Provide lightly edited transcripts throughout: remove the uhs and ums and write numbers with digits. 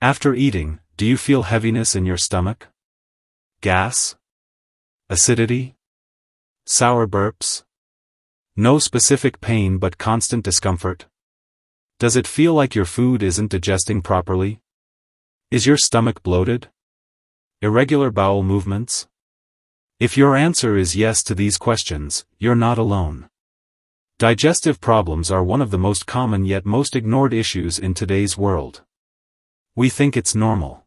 After eating, do you feel heaviness in your stomach? Gas? Acidity? Sour burps? No specific pain but constant discomfort? Does it feel like your food isn't digesting properly? Is your stomach bloated? Irregular bowel movements? If your answer is yes to these questions, you're not alone. Digestive problems are one of the most common yet most ignored issues in today's world. We think it's normal.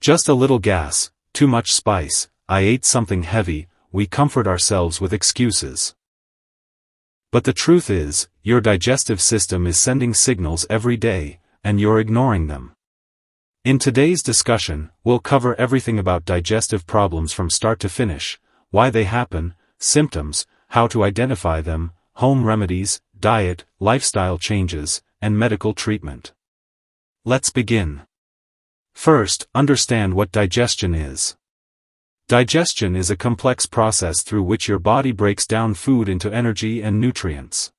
Just a little gas, too much spice, I ate something heavy, we comfort ourselves with excuses. But the truth is, your digestive system is sending signals every day, and you're ignoring them. In today's discussion, we'll cover everything about digestive problems from start to finish, why they happen, symptoms, how to identify them, home remedies, diet, lifestyle changes, and medical treatment. Let's begin. First, understand what digestion is. Digestion is a complex process through which your body breaks down food into energy and nutrients.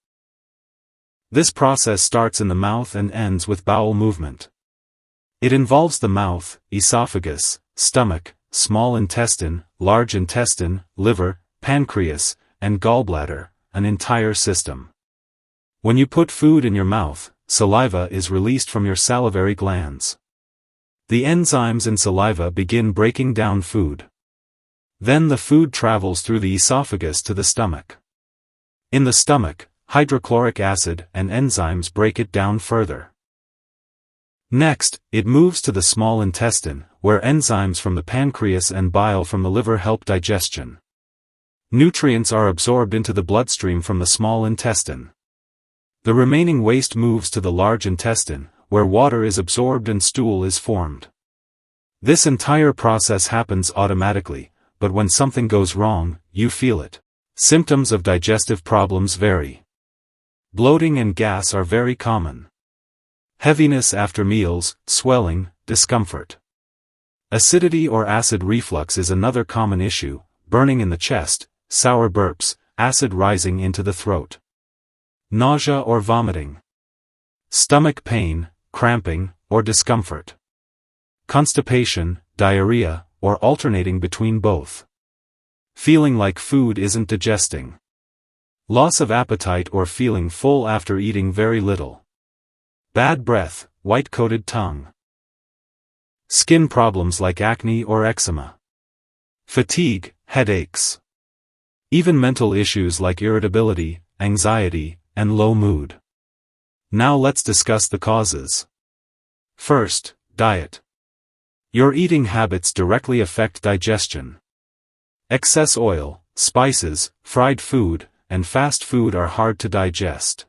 This process starts in the mouth and ends with bowel movement. It involves the mouth, esophagus, stomach, small intestine, large intestine, liver, pancreas, and gallbladder, an entire system. When you put food in your mouth, saliva is released from your salivary glands. The enzymes in saliva begin breaking down food. Then the food travels through the esophagus to the stomach. In the stomach, hydrochloric acid and enzymes break it down further. Next, it moves to the small intestine, where enzymes from the pancreas and bile from the liver help digestion. Nutrients are absorbed into the bloodstream from the small intestine. The remaining waste moves to the large intestine, where water is absorbed and stool is formed. This entire process happens automatically, but when something goes wrong, you feel it. Symptoms of digestive problems vary. Bloating and gas are very common. Heaviness after meals, swelling, discomfort. Acidity or acid reflux is another common issue, burning in the chest, sour burps, acid rising into the throat. Nausea or vomiting. Stomach pain, cramping, or discomfort. Constipation, diarrhea, or alternating between both. Feeling like food isn't digesting. Loss of appetite or feeling full after eating very little. Bad breath, white-coated tongue. Skin problems like acne or eczema. Fatigue, headaches. Even mental issues like irritability, anxiety, and low mood. Now let's discuss the causes. First, diet. Your eating habits directly affect digestion. Excess oil, spices, fried food, and fast food are hard to digest.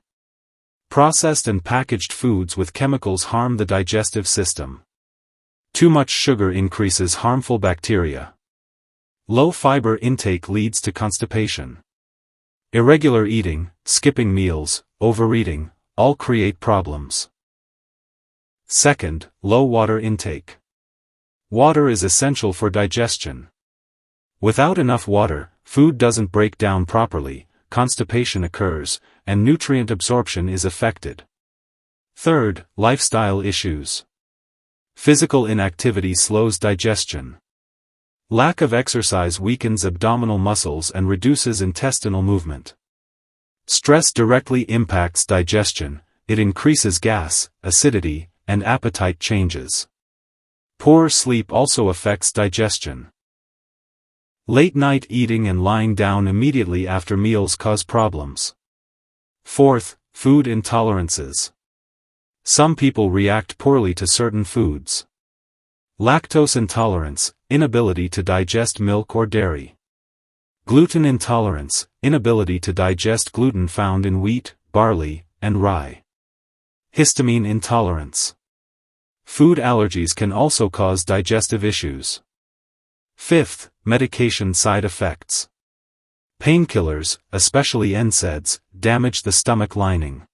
Processed and packaged foods with chemicals harm the digestive system. Too much sugar increases harmful bacteria. Low fiber intake leads to constipation. Irregular eating, skipping meals, overeating, all create problems. Second, low water intake. Water is essential for digestion. Without enough water, food doesn't break down properly, constipation occurs, and nutrient absorption is affected. Third, lifestyle issues. Physical inactivity slows digestion. Lack of exercise weakens abdominal muscles and reduces intestinal movement. Stress directly impacts digestion, it increases gas, acidity, and appetite changes. Poor sleep also affects digestion. Late-night eating and lying down immediately after meals cause problems. Fourth, food intolerances. Some people react poorly to certain foods. Lactose intolerance, inability to digest milk or dairy. Gluten intolerance, inability to digest gluten found in wheat, barley, and rye. Histamine intolerance. Food allergies can also cause digestive issues. Fifth, medication side effects. Painkillers, especially NSAIDs, damage the stomach lining.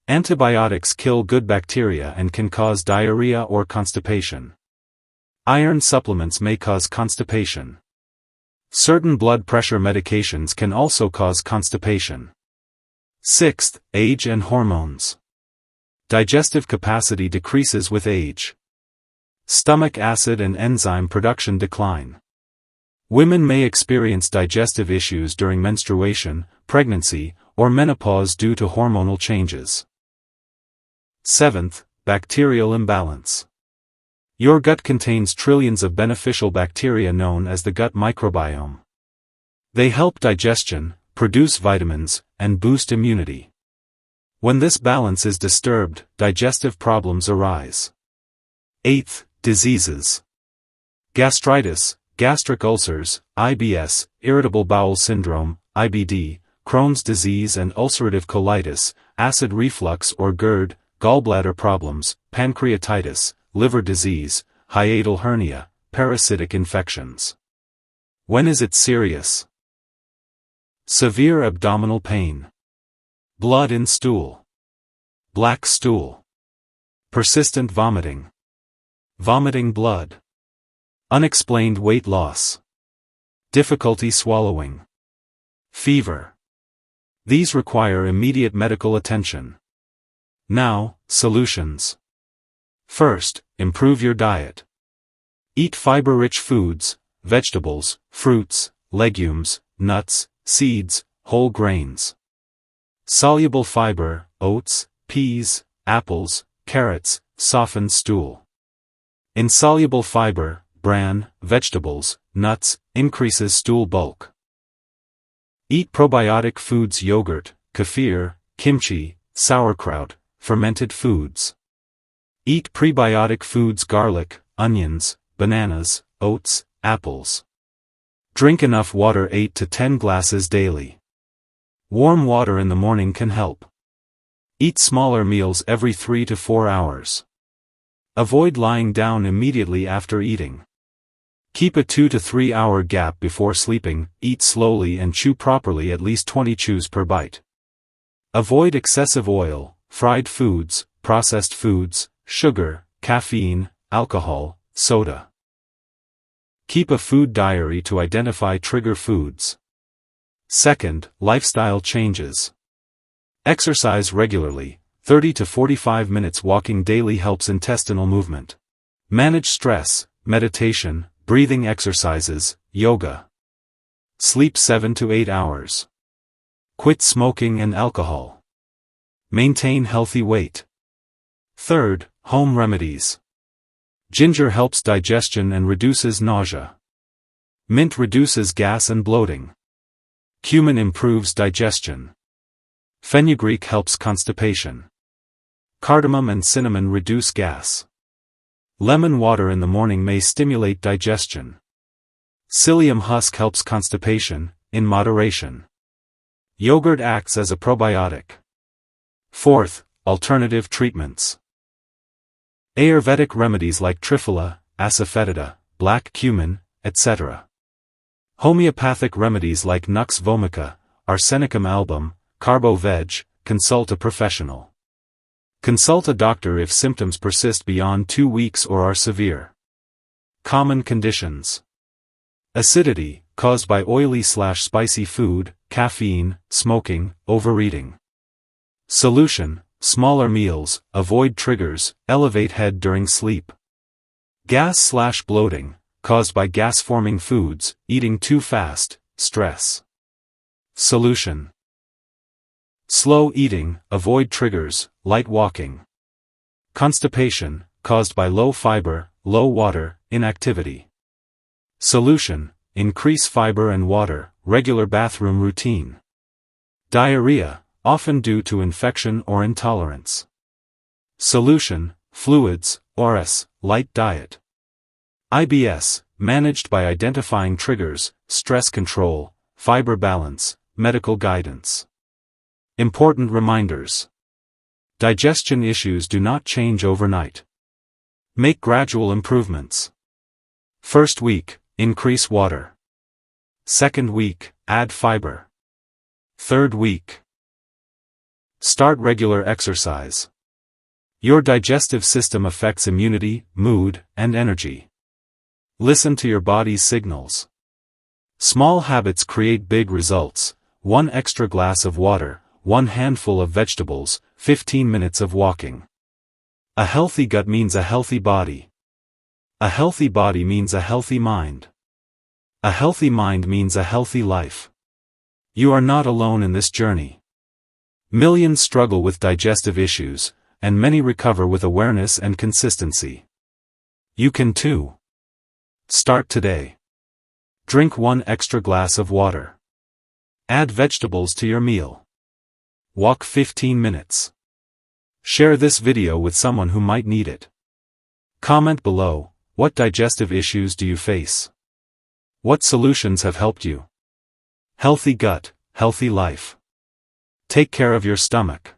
Antibiotics kill good bacteria and can cause diarrhea or constipation. Iron supplements may cause constipation. Certain blood pressure medications can also cause constipation. Sixth, age and hormones. Digestive capacity decreases with age. Stomach acid and enzyme production decline. Women may experience digestive issues during menstruation, pregnancy, or menopause due to hormonal changes. 7th, bacterial imbalance. Your gut contains trillions of beneficial bacteria known as the gut microbiome. They help digestion, produce vitamins, and boost immunity. When this balance is disturbed, digestive problems arise. 8th, diseases. Gastritis, gastric ulcers, IBS, irritable bowel syndrome, IBD, Crohn's disease and ulcerative colitis, acid reflux or GERD, gallbladder problems, pancreatitis, liver disease, hiatal hernia, parasitic infections. When is it serious? Severe abdominal pain. Blood in stool. Black stool. Persistent vomiting. Vomiting blood. Unexplained weight loss. Difficulty swallowing. Fever. These require immediate medical attention. Now, solutions. First, improve your diet. Eat fiber-rich foods, vegetables, fruits, legumes, nuts, seeds, whole grains. Soluble fiber, oats, peas, apples, carrots, soften stool. Insoluble fiber, bran, vegetables, nuts, increases stool bulk. Eat probiotic foods, yogurt, kefir, kimchi, sauerkraut, fermented foods. Eat prebiotic foods, garlic, onions, bananas, oats, apples. Drink enough water, 8 to 10 glasses daily. Warm water in the morning can help. Eat smaller meals every 3 to 4 hours. Avoid lying down immediately after eating. Keep a 2 to 3 hour gap before sleeping, eat slowly and chew properly, at least 20 chews per bite. Avoid excessive oil, fried foods, processed foods, sugar, caffeine, alcohol, soda. Keep a food diary to identify trigger foods. Second, lifestyle changes. Exercise regularly, 30 to 45 minutes walking daily helps intestinal movement. Manage stress, meditation, breathing exercises, yoga. Sleep 7 to 8 hours. Quit smoking and alcohol. Maintain healthy weight. Third, home remedies. Ginger helps digestion and reduces nausea. Mint reduces gas and bloating. Cumin improves digestion. Fenugreek helps constipation. Cardamom and cinnamon reduce gas. Lemon water in the morning may stimulate digestion. Psyllium husk helps constipation, in moderation. Yogurt acts as a probiotic. Fourth, alternative treatments. Ayurvedic remedies like triphala, asafoetida, black cumin, etc. Homeopathic remedies like Nux vomica, Arsenicum album, Carbo Veg. Consult a professional. Consult a doctor if symptoms persist beyond 2 weeks or are severe. Common conditions. Acidity, caused by oily/spicy food, caffeine, smoking, overeating. Solution, smaller meals, avoid triggers, elevate head during sleep. Gas/bloating, caused by gas-forming foods, eating too fast, stress. Solution. Slow eating, avoid triggers, light walking. Constipation, caused by low fiber, low water, inactivity. Solution, increase fiber and water, regular bathroom routine. Diarrhea, often due to infection or intolerance. Solution, fluids, ORS, light diet. IBS, managed by identifying triggers, stress control, fiber balance, medical guidance. Important reminders. Digestion issues do not change overnight. Make gradual improvements. First week, increase water. Second week, add fiber. Third week, start regular exercise. Your digestive system affects immunity, mood, and energy. Listen to your body's signals. Small habits create big results. 1 extra glass of water, 1 handful of vegetables, 15 minutes of walking. A healthy gut means a healthy body. A healthy body means a healthy mind. A healthy mind means a healthy life. You are not alone in this journey. Millions struggle with digestive issues, and many recover with awareness and consistency. You can too. Start today. Drink 1 extra glass of water. Add vegetables to your meal. Walk 15 minutes. Share this video with someone who might need it. Comment below, what digestive issues do you face? What solutions have helped you? Healthy gut, healthy life. Take care of your stomach.